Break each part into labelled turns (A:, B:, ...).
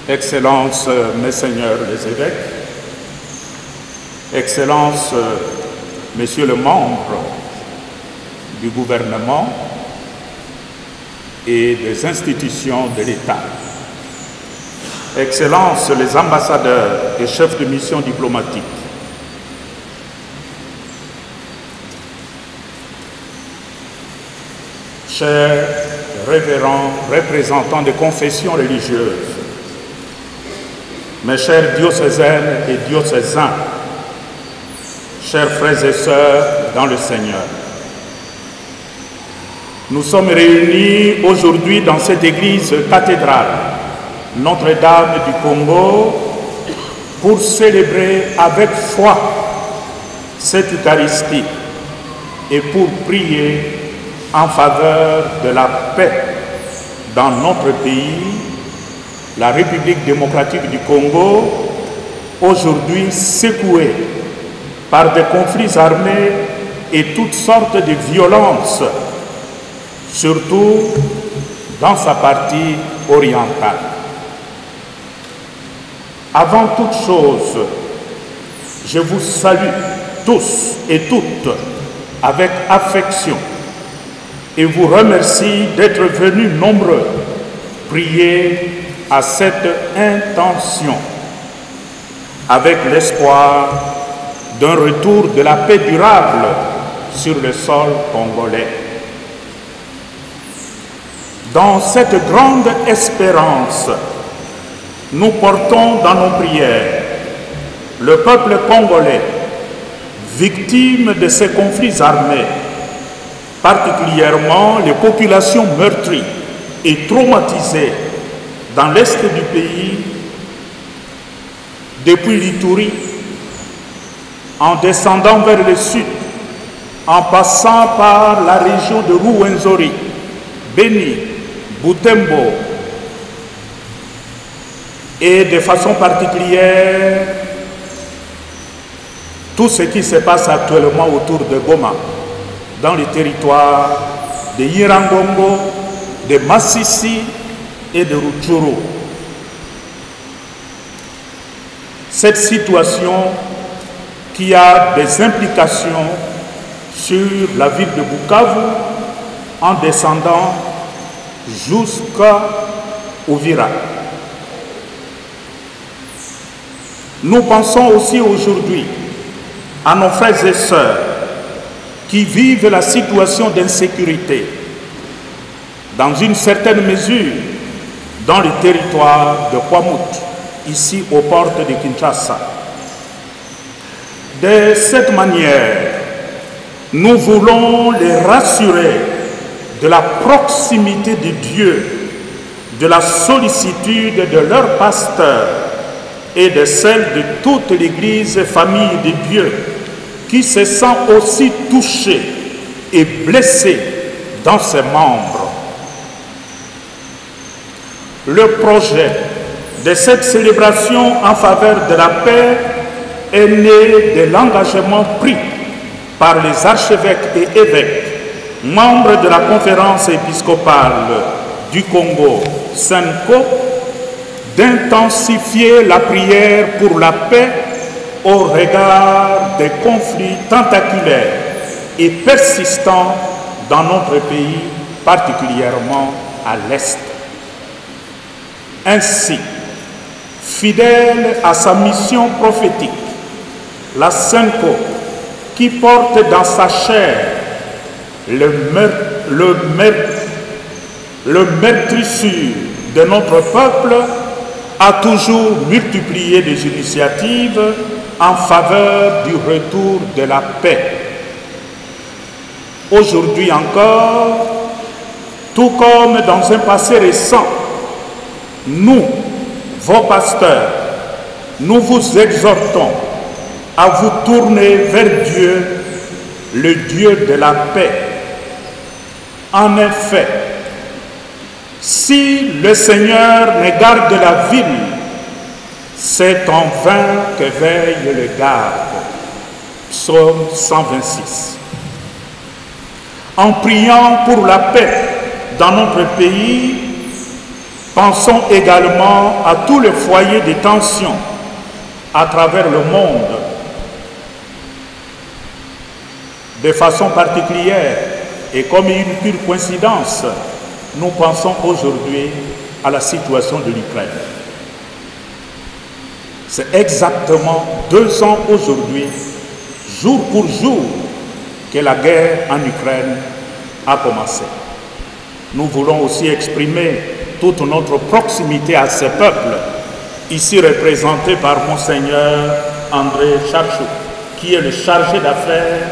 A: Excellences, Messeigneurs les évêques, Excellences, Messieurs les membres du gouvernement et des institutions de l'État, Excellences, les ambassadeurs et chefs de mission diplomatique, chers révérends représentants des confessions religieuses, mes chers diocésaines et diocésains, chers frères et sœurs dans le Seigneur, nous sommes réunis aujourd'hui dans cette église cathédrale, Notre-Dame du Congo, pour célébrer avec foi cette Eucharistie et pour prier en faveur de la paix dans notre pays, la République démocratique du Congo, aujourd'hui secouée par des conflits armés et toutes sortes de violences, surtout dans sa partie orientale. Avant toute chose, je vous salue tous et toutes avec affection et vous remercie d'être venus nombreux prier à cette intention, avec l'espoir d'un retour de la paix durable sur le sol congolais. Dans cette grande espérance, nous portons dans nos prières le peuple congolais, victime de ces conflits armés, particulièrement les populations meurtries et traumatisées dans l'est du pays, depuis l'Ituri, en descendant vers le sud, en passant par la région de Rwenzori, Beni, Butembo, et de façon particulière, tout ce qui se passe actuellement autour de Goma, dans les territoires de Irangongo, de Massissi et de Rutshuru. Cette situation qui a des implications sur la ville de Bukavu en descendant jusqu'à Uvira. Nous pensons aussi aujourd'hui à nos frères et sœurs qui vivent la situation d'insécurité, dans une certaine mesure, dans le territoire de Kwamut, ici aux portes de Kinshasa. De cette manière, nous voulons les rassurer de la proximité de Dieu, de la sollicitude de leur pasteur et de celle de toute l'Église famille de Dieu, qui se sent aussi touchée et blessée dans ses membres. Le projet de cette célébration en faveur de la paix est né de l'engagement pris par les archevêques et évêques, membres de la conférence épiscopale du Congo, SENCO, d'intensifier la prière pour la paix au regard des conflits tentaculaires et persistants dans notre pays, particulièrement à l'Est. Ainsi, fidèle à sa mission prophétique, la SENCO, qui porte dans sa chair le meurtrissure de notre peuple, a toujours multiplié des initiatives en faveur du retour de la paix. Aujourd'hui encore, tout comme dans un passé récent, nous, vos pasteurs, nous vous exhortons à vous tourner vers Dieu, le Dieu de la paix. En effet, si le Seigneur ne garde la ville, c'est en vain que veille le garde. Psaume 126. En priant pour la paix dans notre pays, Pensons également à tous les foyers de tension à travers le monde. De façon particulière, et comme une pure coïncidence, nous pensons aujourd'hui à la situation de l'Ukraine. C'est exactement 2 ans aujourd'hui, jour pour jour, que la guerre en Ukraine a commencé. Nous voulons aussi exprimer toute notre proximité à ce peuple, ici représenté par Monseigneur André Charchou, qui est le chargé d'affaires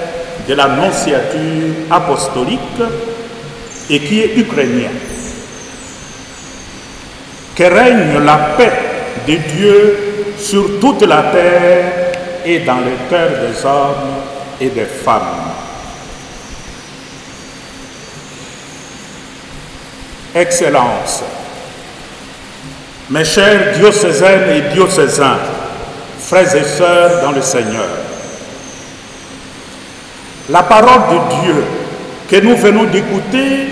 A: de la nonciature apostolique et qui est ukrainien. Que règne la paix de Dieu sur toute la terre et dans les cœurs des hommes et des femmes. Excellences, mes chers diocésaines et diocésains, frères et sœurs dans le Seigneur, la parole de Dieu que nous venons d'écouter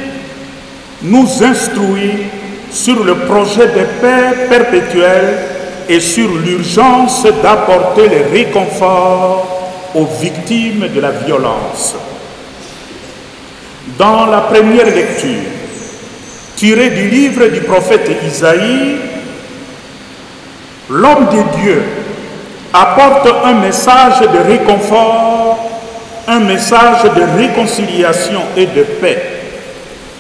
A: nous instruit sur le projet de paix perpétuelle et sur l'urgence d'apporter le réconfort aux victimes de la violence. Dans la première lecture, tirée du livre du prophète Isaïe, l'homme de Dieu apporte un message de réconfort, un message de réconciliation et de paix.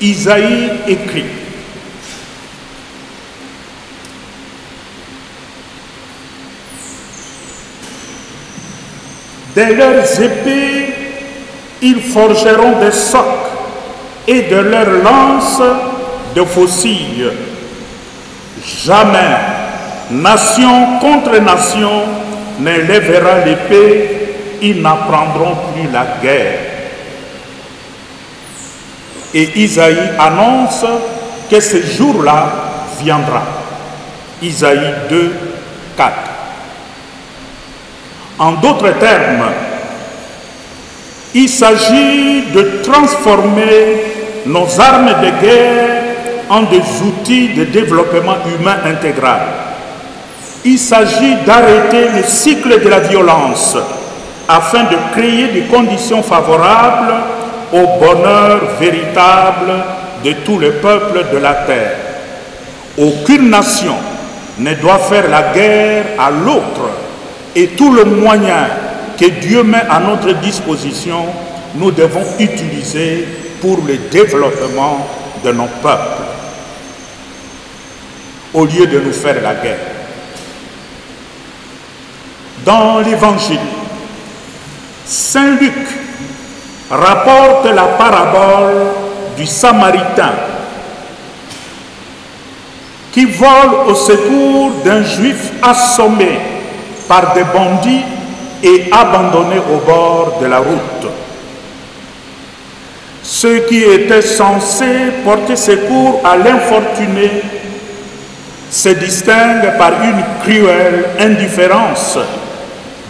A: Isaïe écrit: de leurs épées, ils forgeront des socs, et de leurs lances, de faucilles. Jamais nation contre nation ne lèvera l'épée, ils n'apprendront plus la guerre. Et Isaïe annonce que ce jour-là viendra. Isaïe 2, 4. En d'autres termes, il s'agit de transformer nos armes de guerre en des outils de développement humain intégral. Il s'agit d'arrêter le cycle de la violence afin de créer des conditions favorables au bonheur véritable de tous les peuples de la terre. Aucune nation ne doit faire la guerre à l'autre, et tout le moyen que Dieu met à notre disposition, nous devons utiliser pour le développement de nos peuples, au lieu de nous faire la guerre. Dans l'Évangile, Saint Luc rapporte la parabole du Samaritain qui vole au secours d'un juif assommé par des bandits et abandonné au bord de la route. Ceux qui étaient censés porter secours à l'infortuné se distinguent par une cruelle indifférence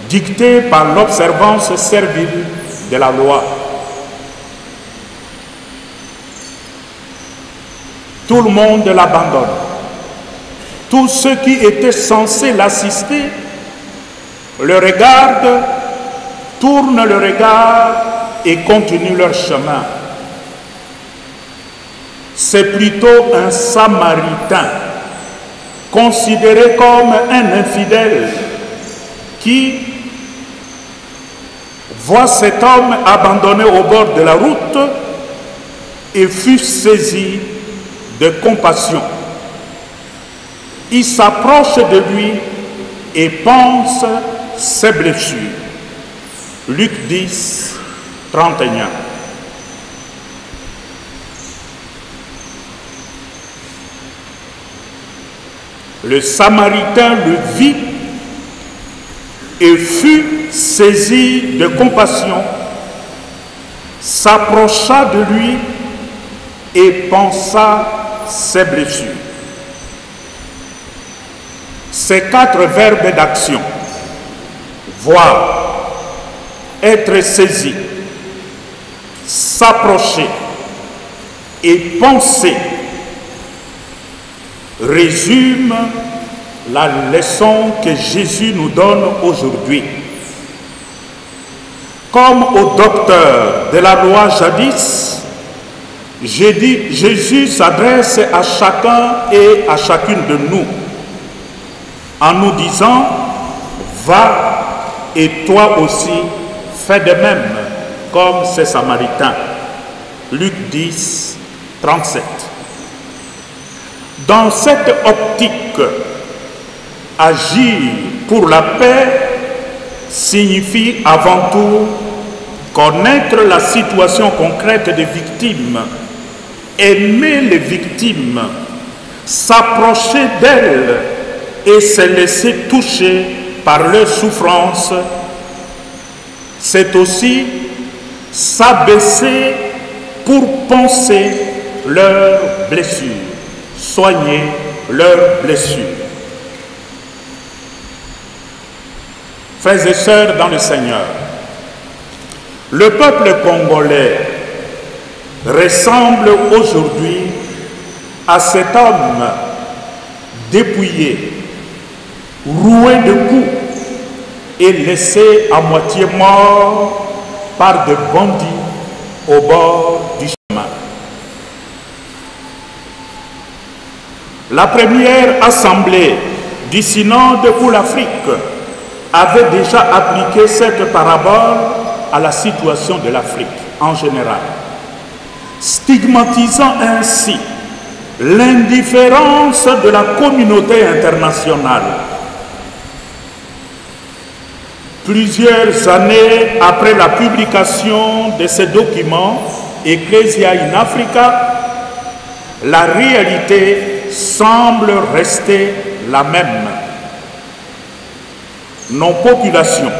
A: dictée par l'observance servile de la loi. Tout le monde l'abandonne. Tous ceux qui étaient censés l'assister le regardent, tournent le regard et continuent leur chemin. C'est plutôt un Samaritain, considéré comme un infidèle, qui voit cet homme abandonné au bord de la route et fut saisi de compassion. Il s'approche de lui et pense ses blessures. Luc 10, 31. Le Samaritain le vit et fut saisi de compassion, s'approcha de lui et pensa ses blessures. Ces 4 verbes d'action, voir, être saisi, s'approcher et penser, résume la leçon que Jésus nous donne aujourd'hui. Comme au docteur de la loi jadis, Jésus s'adresse à chacun et à chacune de nous en nous disant « Va et toi aussi fais de même comme ces Samaritains ». Luc 10, 37. Dans cette optique, agir pour la paix signifie avant tout connaître la situation concrète des victimes, aimer les victimes, s'approcher d'elles et se laisser toucher par leurs souffrances. C'est aussi s'abaisser pour penser leurs blessures, soigner leurs blessures. Frères et sœurs dans le Seigneur, le peuple congolais ressemble aujourd'hui à cet homme dépouillé, roué de coups et laissé à moitié mort par des bandits au bord du chemin. La première assemblée du synode pour l'Afrique avait déjà appliqué cette parabole à la situation de l'Afrique en général, stigmatisant ainsi l'indifférence de la communauté internationale. Plusieurs années après la publication de ces documents, Ecclesia in Africa, la réalité semble rester la même. Nos populations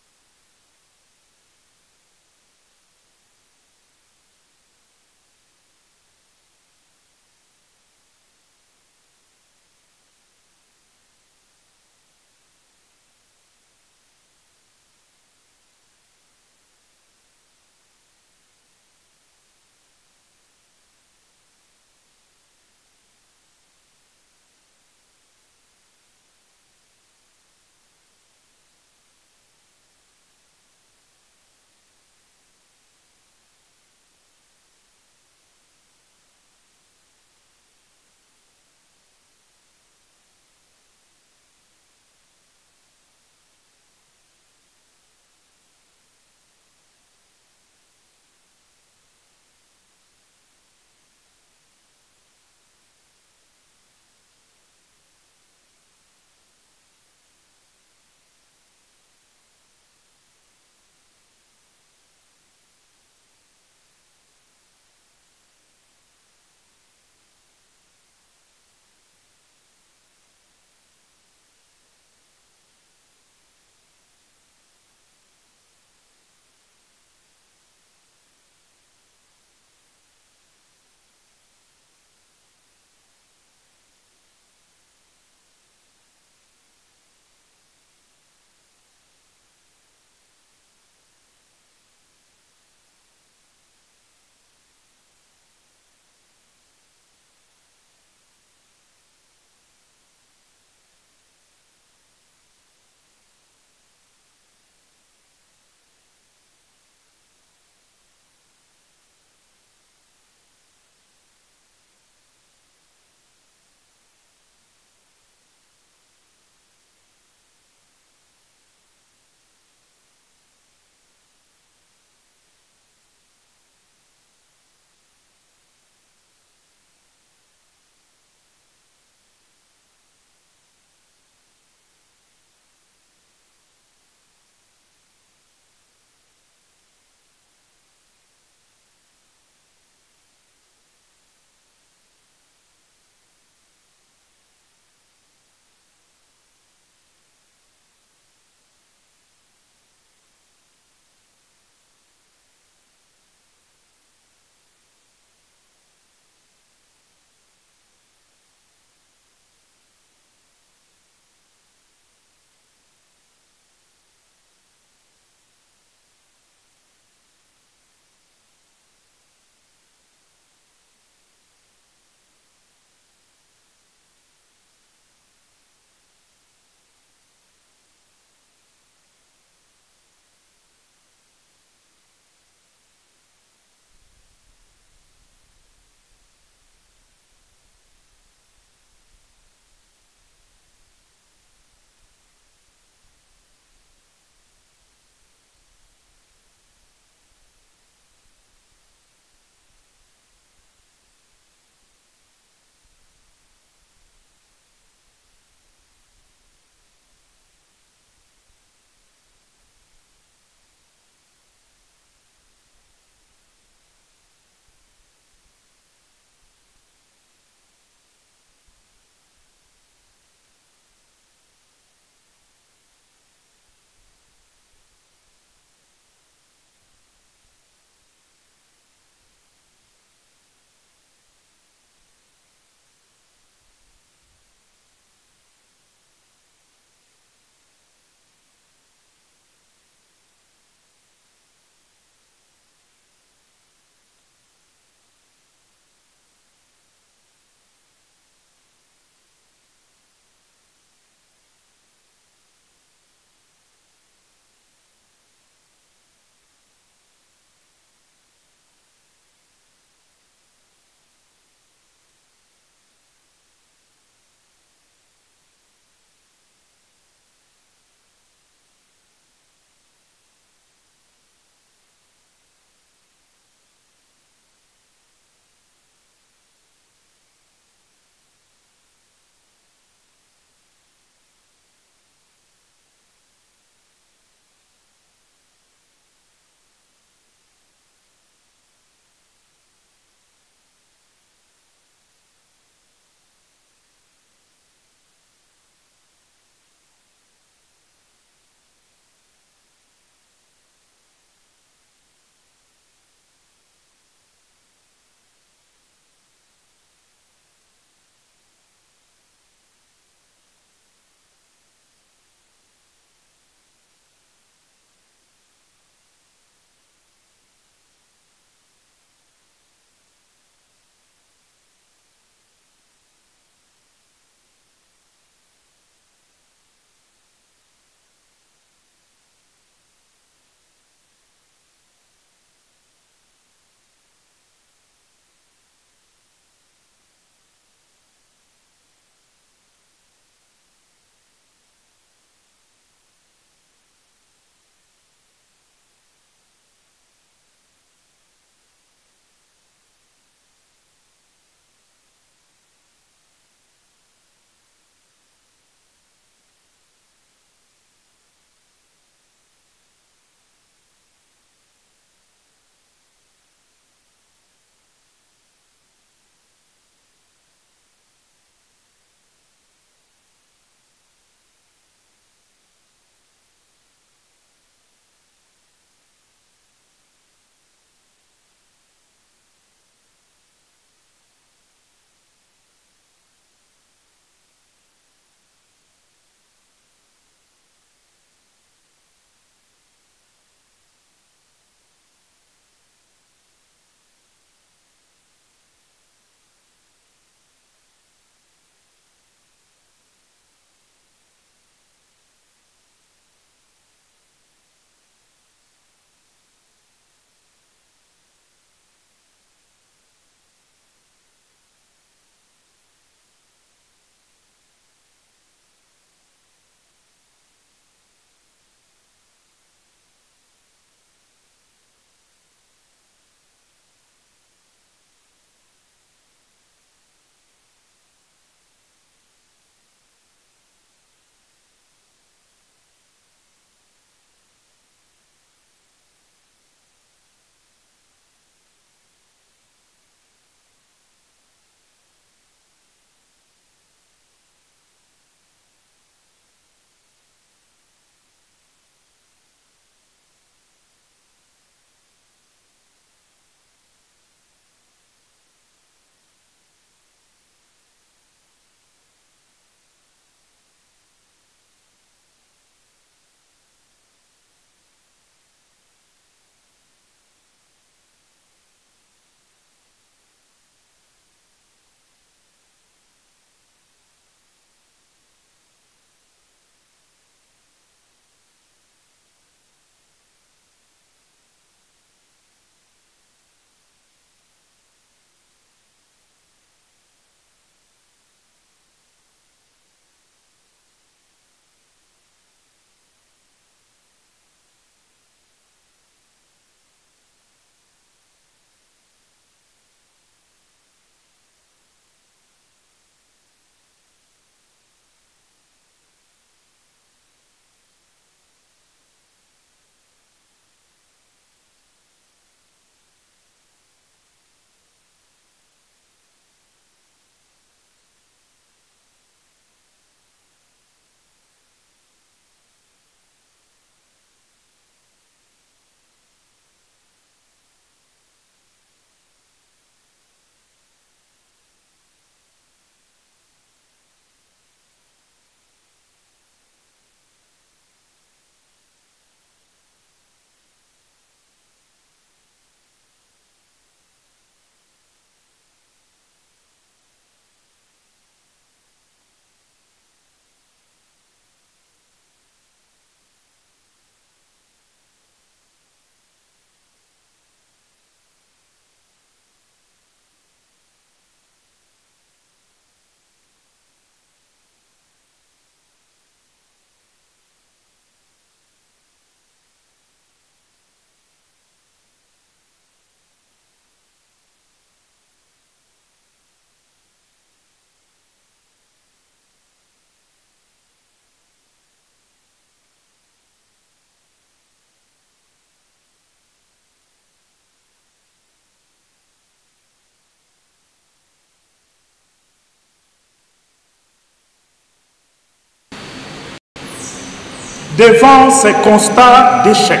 A: devant ces constats d'échec,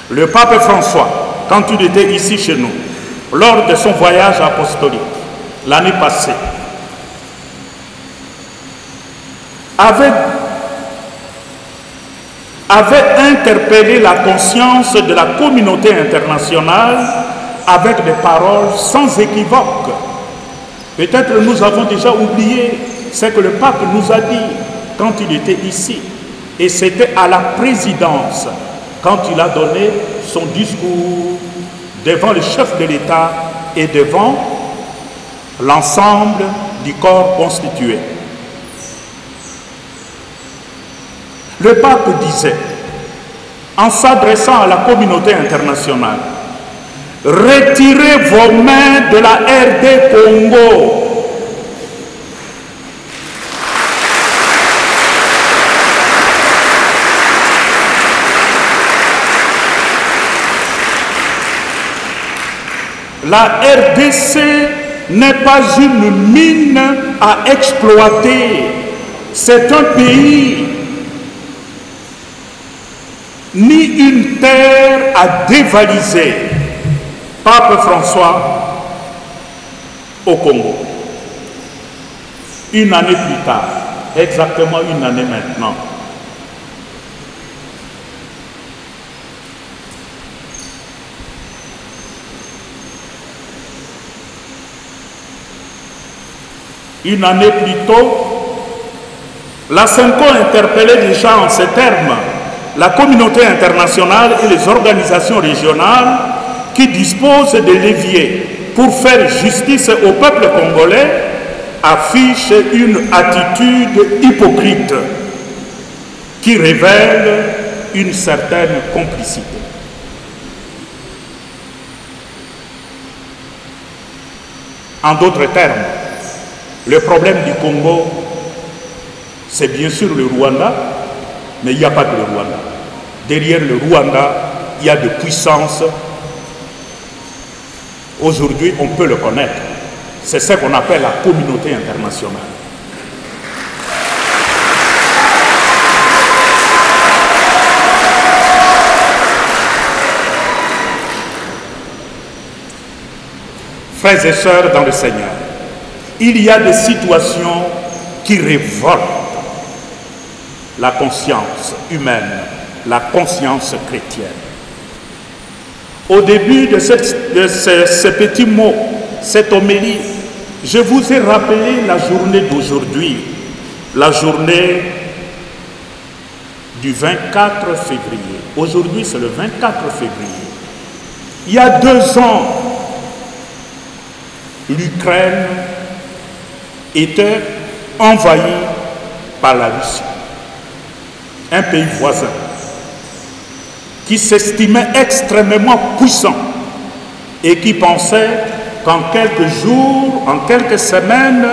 A: le pape François, quand il était ici chez nous, lors de son voyage apostolique, l'année passée, avait interpellé la conscience de la communauté internationale avec des paroles sans équivoque. Peut-être nous avons déjà oublié ce que le pape nous a dit quand il était ici. Et c'était à la présidence, quand il a donné son discours devant le chef de l'État et devant l'ensemble du corps constitué. Le pape disait, en s'adressant à la communauté internationale, « Retirez vos mains de la RD Congo. La RDC n'est pas une mine à exploiter, c'est un pays, ni une terre à dévaliser. » Pape François au Congo. Une année plus tard, exactement une année maintenant, une année plus tôt, la Senko interpellait déjà en ces termes la communauté internationale et les organisations régionales qui disposent de leviers pour faire justice au peuple congolais, affiche une attitude hypocrite qui révèle une certaine complicité. En d'autres termes, le problème du Congo, c'est bien sûr le Rwanda, mais il n'y a pas que le Rwanda. Derrière le Rwanda, il y a de puissances. Aujourd'hui, on peut le connaître. C'est ce qu'on appelle la communauté internationale. Frères et sœurs dans le Seigneur, il y a des situations qui révoltent la conscience humaine, la conscience chrétienne. Au début de ce petit mot, cette homélie, je vous ai rappelé la journée d'aujourd'hui, la journée du 24 février. Aujourd'hui, c'est le 24 février. Il y a 2 ans, l'Ukraine était envahie par la Russie, un pays voisin, qui s'estimait extrêmement puissant et qui pensait qu'en quelques jours, en quelques semaines,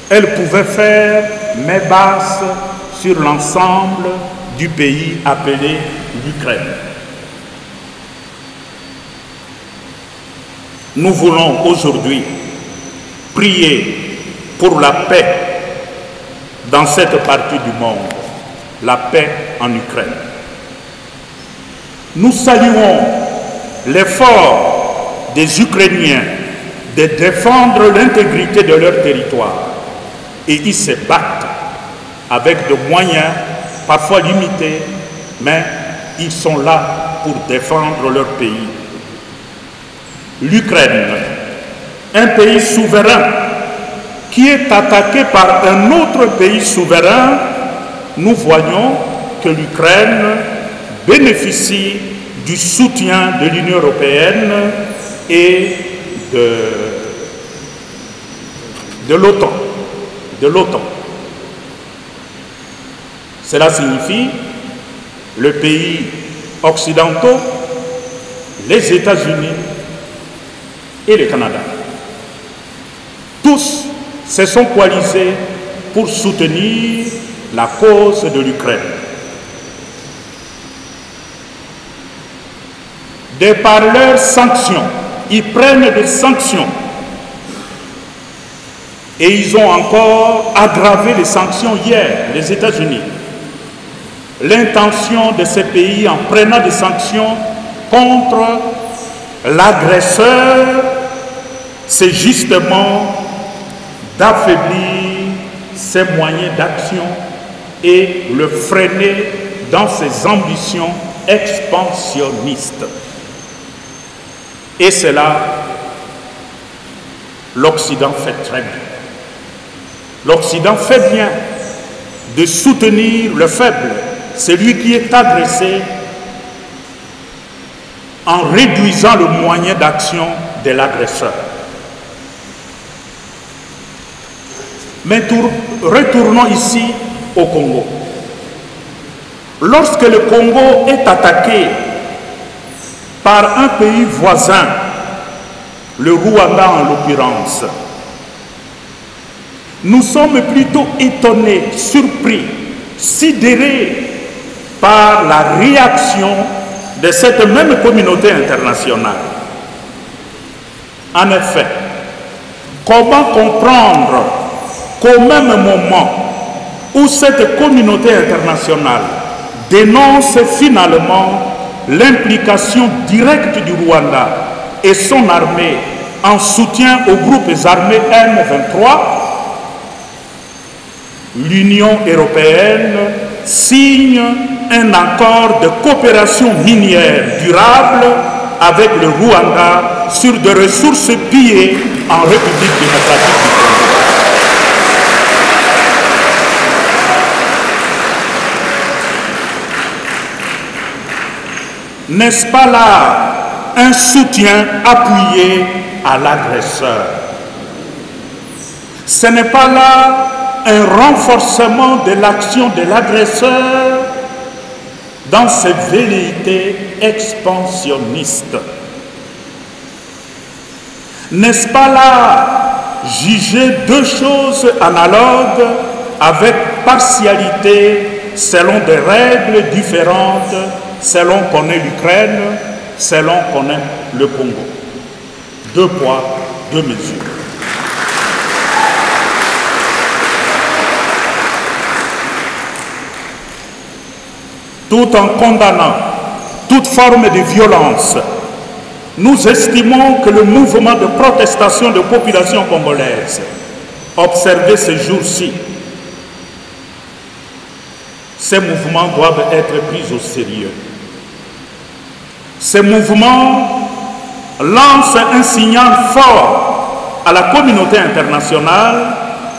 A: elle pouvait faire main basse sur l'ensemble du pays appelé l'Ukraine. Nous voulons aujourd'hui prier pour la paix dans cette partie du monde, la paix en Ukraine. Nous saluons l'effort des Ukrainiens de défendre l'intégrité de leur territoire et ils se battent avec des moyens parfois limités, mais ils sont là pour défendre leur pays. L'Ukraine, un pays souverain qui est attaqué par un autre pays souverain, nous voyons que l'Ukraine bénéficie du soutien de l'Union européenne et de l'OTAN. Cela signifie les pays occidentaux, les États-Unis et le Canada. Tous se sont coalisés pour soutenir la cause de l'Ukraine. De par leurs sanctions, ils prennent des sanctions et ils ont encore aggravé les sanctions hier, les États-Unis, l'intention de ces pays en prenant des sanctions contre l'agresseur, c'est justement d'affaiblir ses moyens d'action et le freiner dans ses ambitions expansionnistes. Et cela, l'Occident fait très bien. L'Occident fait bien de soutenir le faible, celui qui est agressé, en réduisant le moyen d'action de l'agresseur. Mais retournons ici au Congo. Lorsque le Congo est attaqué par un pays voisin, le Rwanda en l'occurrence, nous sommes plutôt étonnés, surpris, sidérés par la réaction de cette même communauté internationale. En effet, comment comprendre qu'au même moment où cette communauté internationale dénonce finalement l'implication directe du Rwanda et son armée en soutien aux groupes armés M23, l'Union européenne signe un accord de coopération minière durable avec le Rwanda sur des ressources pillées en République démocratique du Congo. N'est-ce pas là un soutien appuyé à l'agresseur? Ce n'est pas là un renforcement de l'action de l'agresseur dans ses velléités expansionnistes? N'est-ce pas là juger deux choses analogues avec partialité selon des règles différentes, selon qu'on est l'Ukraine, selon qu'on est le Congo? Deux poids, deux mesures. Tout en condamnant toute forme de violence, nous estimons que le mouvement de protestation de population congolaise observé ces jours-ci, ces mouvements doivent être pris au sérieux. Ces mouvements lancent un signal fort à la communauté internationale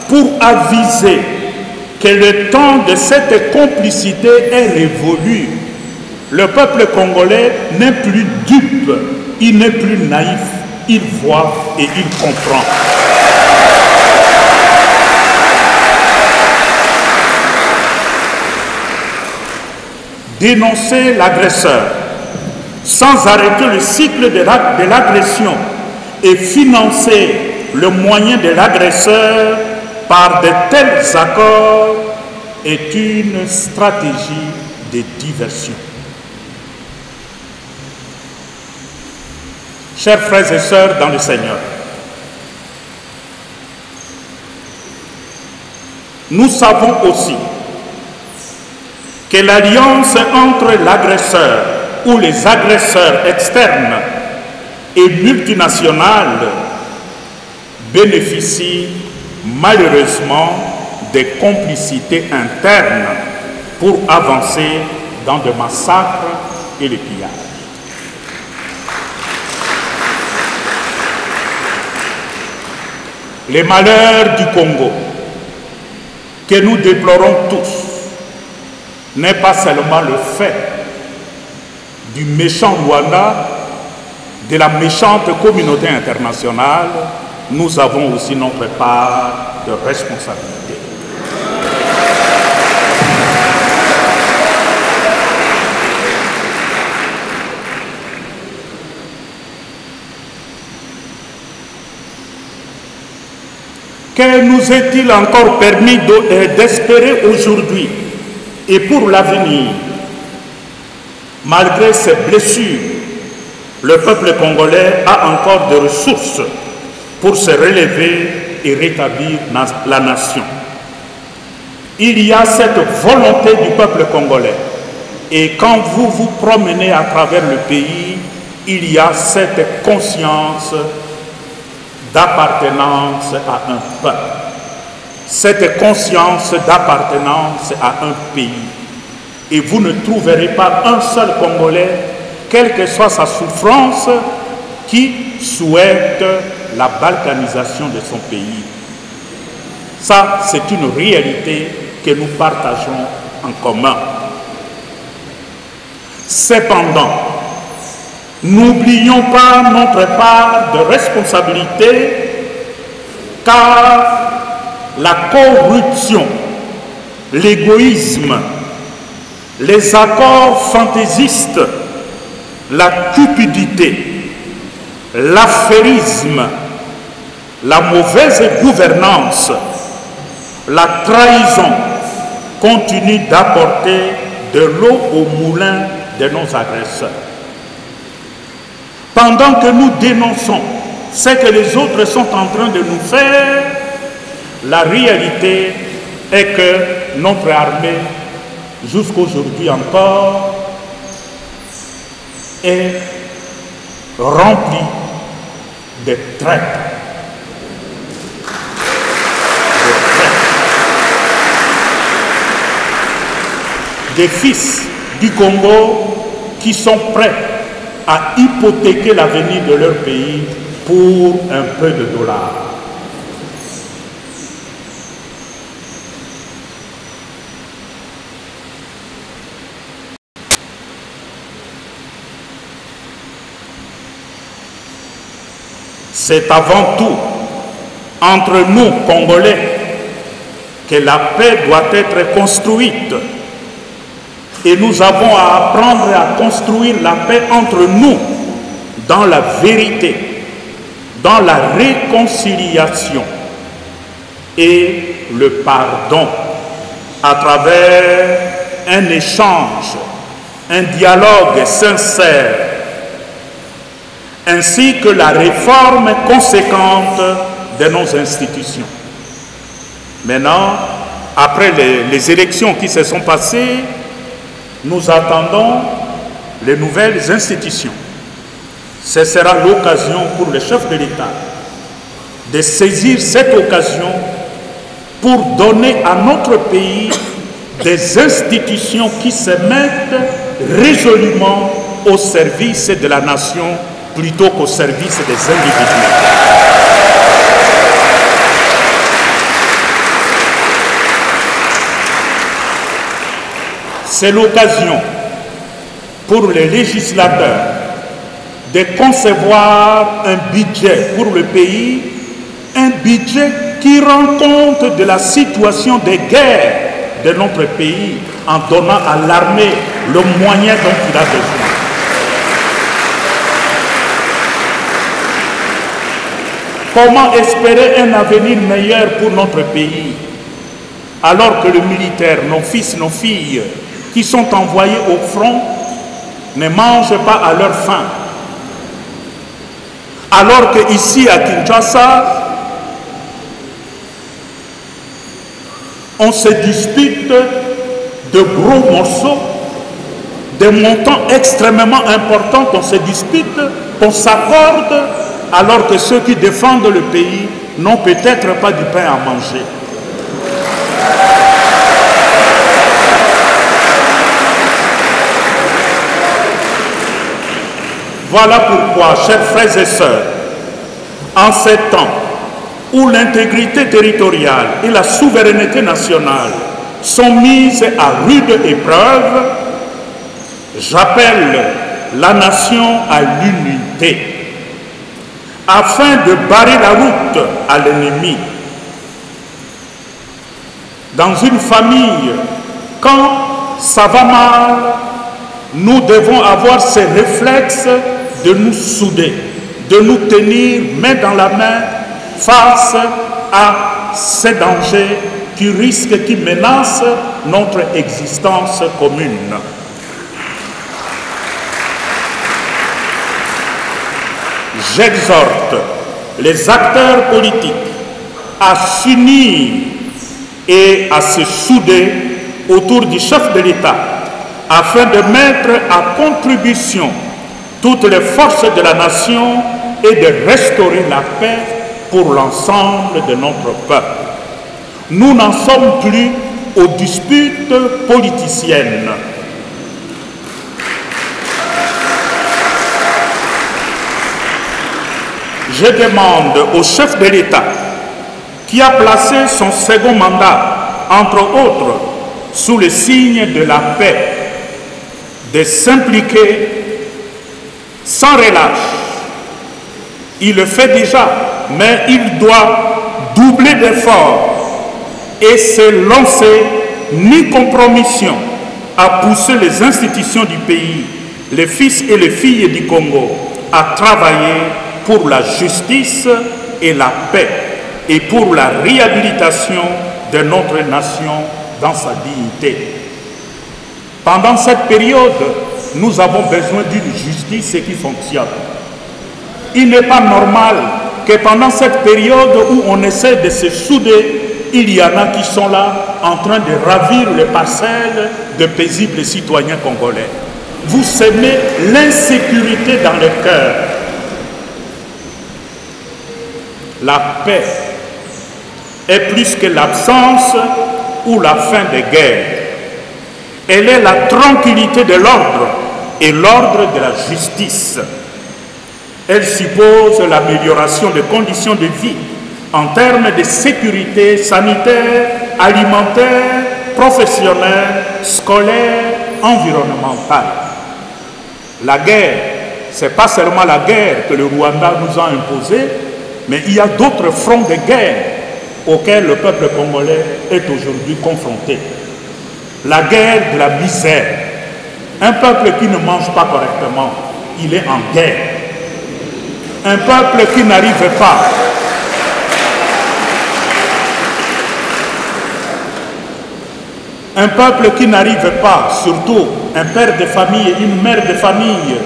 A: pour aviser que le temps de cette complicité est révolu. Le peuple congolais n'est plus dupe, il n'est plus naïf, il voit et il comprend. Dénoncer l'agresseur sans arrêter le cycle de l'agression et financer le moyen de l'agresseur par de tels accords est une stratégie de diversion. Chers frères et sœurs dans le Seigneur, nous savons aussi que l'alliance entre l'agresseur ou les agresseurs externes et multinationales bénéficie malheureusement des complicités internes pour avancer dans des massacres et les pillages. Les malheurs du Congo que nous déplorons tous n'est pas seulement le fait du méchant Rwanda, de la méchante communauté internationale, nous avons aussi notre part de responsabilité. Que nous est-il encore permis d'espérer aujourd'hui et pour l'avenir? Malgré ces blessures, le peuple congolais a encore des ressources pour se relever et rétablir la nation. il y a cette volonté du peuple congolais. Et quand vous vous promenez à travers le pays, il y a cette conscience d'appartenance à un peuple, cette conscience d'appartenance à un pays. Et vous ne trouverez pas un seul Congolais, quelle que soit sa souffrance, qui souhaite la balkanisation de son pays. Ça, c'est une réalité que nous partageons en commun. Cependant, n'oublions pas notre part de responsabilité, car la corruption, l'égoïsme, les accords fantaisistes, la cupidité, l'affairisme, la mauvaise gouvernance, la trahison continuent d'apporter de l'eau au moulin de nos agresseurs. Pendant que nous dénonçons ce que les autres sont en train de nous faire, la réalité est que notre armée, jusqu'aujourd'hui encore, est remplie de traîtres. Des fils du Congo qui sont prêts à hypothéquer l'avenir de leur pays pour un peu de dollars. C'est avant tout entre nous, Congolais, que la paix doit être construite. Et nous avons à apprendre à construire la paix entre nous dans la vérité, dans la réconciliation et le pardon à travers un échange, un dialogue sincère, ainsi que la réforme conséquente de nos institutions. Maintenant, après les élections qui se sont passées, nous attendons les nouvelles institutions. Ce sera l'occasion pour le chef de l'État de saisir cette occasion pour donner à notre pays des institutions qui se mettent résolument au service de la nation plutôt qu'au service des individus. C'est l'occasion pour les législateurs de concevoir un budget pour le pays, un budget qui rend compte de la situation de guerre de notre pays en donnant à l'armée le moyen dont il a besoin. Comment espérer un avenir meilleur pour notre pays alors que les militaires, nos fils, nos filles, qui sont envoyés au front, ne mangent pas à leur faim. Alors qu'ici à Kinshasa, on se dispute de gros morceaux, des montants extrêmement importants qu'on se dispute, qu'on s'accorde, alors que ceux qui défendent le pays n'ont peut-être pas du pain à manger. Voilà pourquoi, chers frères et sœurs, en ces temps où l'intégrité territoriale et la souveraineté nationale sont mises à rude épreuve, j'appelle la nation à l'unité, afin de barrer la route à l'ennemi. Dans une famille, quand ça va mal, nous devons avoir ces réflexes de nous souder, de nous tenir main dans la main face à ces dangers qui risquent, qui menacent notre existence commune. J'exhorte les acteurs politiques à s'unir et à se souder autour du chef de l'État afin de mettre à contribution toutes les forces de la nation et de restaurer la paix pour l'ensemble de notre peuple. Nous n'en sommes plus aux disputes politiciennes. Je demande au chef de l'État, qui a placé son second mandat, entre autres, sous le signe de la paix, de s'impliquer sans relâche. Il le fait déjà, mais il doit doubler d'efforts et se lancer, ni compromission, à pousser les institutions du pays, les fils et les filles du Congo, à travailler pour la justice et la paix et pour la réhabilitation de notre nation dans sa dignité. Pendant cette période, nous avons besoin d'une justice qui fonctionne. Il n'est pas normal que pendant cette période où on essaie de se souder, il y en a qui sont là en train de ravir les parcelles de paisibles citoyens congolais. Vous semez l'insécurité dans le cœur. La paix est plus que l'absence ou la fin des guerres. Elle est la tranquillité de l'ordre et l'ordre de la justice. Elle suppose l'amélioration des conditions de vie en termes de sécurité sanitaire, alimentaire, professionnelle, scolaire, environnementale. La guerre, ce n'est pas seulement la guerre que le Rwanda nous a imposée, mais il y a d'autres fronts de guerre auxquels le peuple congolais est aujourd'hui confronté. La guerre de la misère. Un peuple qui ne mange pas correctement, il est en guerre. Un peuple qui n'arrive pas surtout un père de famille, une mère de famille,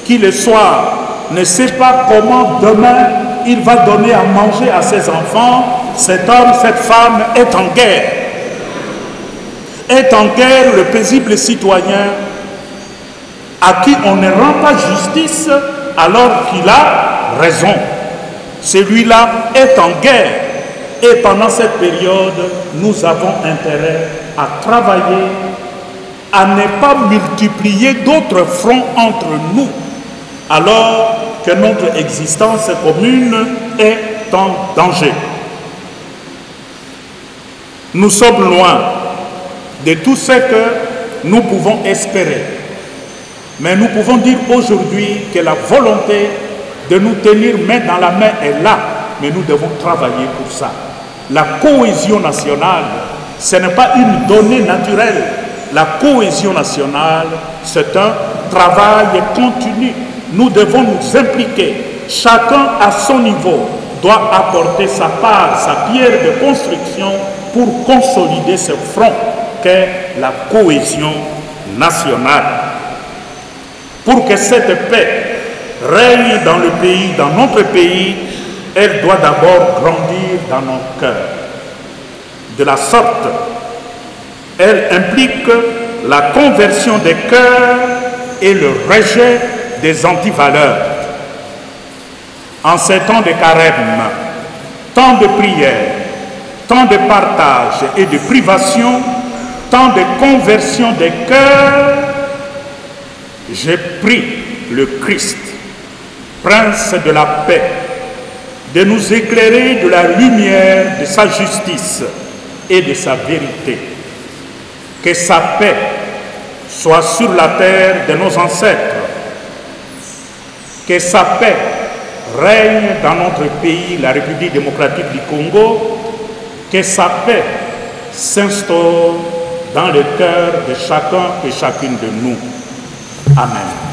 A: qui le soir ne sait pas comment demain il va donner à manger à ses enfants, cet homme, cette femme est en guerre. Est en guerre le paisible citoyen à qui on ne rend pas justice alors qu'il a raison. Celui-là est en guerre. Et pendant cette période, nous avons intérêt à travailler, à ne pas multiplier d'autres fronts entre nous, alors que notre existence commune est en danger. Nous sommes loin de tout ce que nous pouvons espérer. Mais nous pouvons dire aujourd'hui que la volonté de nous tenir main dans la main est là, mais nous devons travailler pour ça. La cohésion nationale, ce n'est pas une donnée naturelle. La cohésion nationale, c'est un travail continu. Nous devons nous impliquer. Chacun à son niveau doit apporter sa part, sa pierre de construction pour consolider ce front qu'est la cohésion nationale. Pour que cette paix règne dans le pays, dans notre pays, elle doit d'abord grandir dans nos cœurs. De la sorte, elle implique la conversion des cœurs et le rejet des antivaleurs. En ces temps de carême, temps de prière, temps de partage et de privation, temps de conversion des cœurs, j'ai prie le Christ, Prince de la paix, de nous éclairer de la lumière de sa justice et de sa vérité. Que sa paix soit sur la terre de nos ancêtres. Que sa paix règne dans notre pays, la République démocratique du Congo. Que sa paix s'instaure dans le cœur de chacun et chacune de nous. Amen.